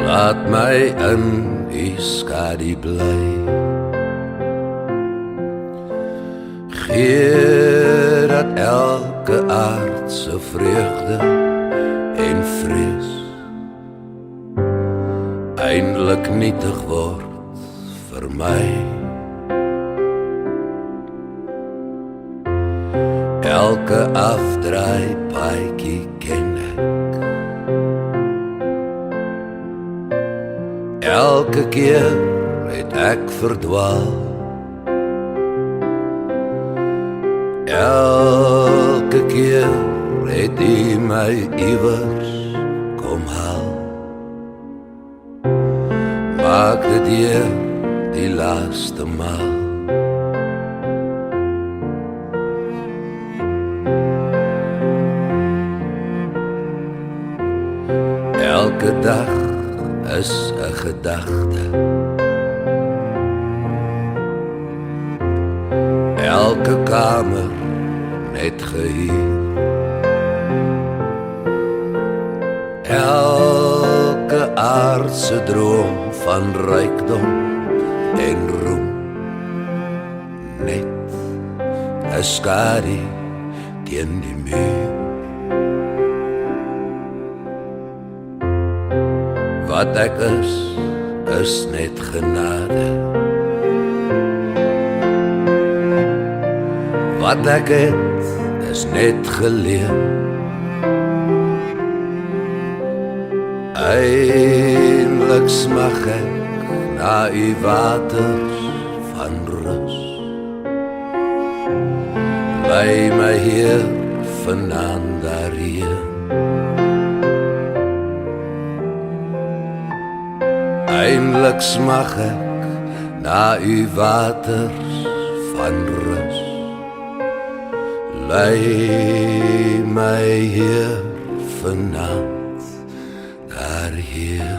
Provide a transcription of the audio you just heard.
Laat my in die skadu bly. Gee dat elke aardse vreugde en vrees eindelik nietig word vir my. Elke afdraai paadjie ken ek. Elke keer het ek verdwaal. Elke keer het U my iewers kom haal. Maak dit hier die laaste maal. Elke dag is 'n gedagte. Elke kamer net gehuur. Elke aardse droom van rykdom en roem. Net 'n skadu teen die muur. Wat ek is net genade. Wat ek het, is net geleen. Eindelijk smag ek na U waters van rus. Lei my hier vanaand daarheen. Eindelijk smag ek na U waters van rus. Lei my hier vanaand daarheen.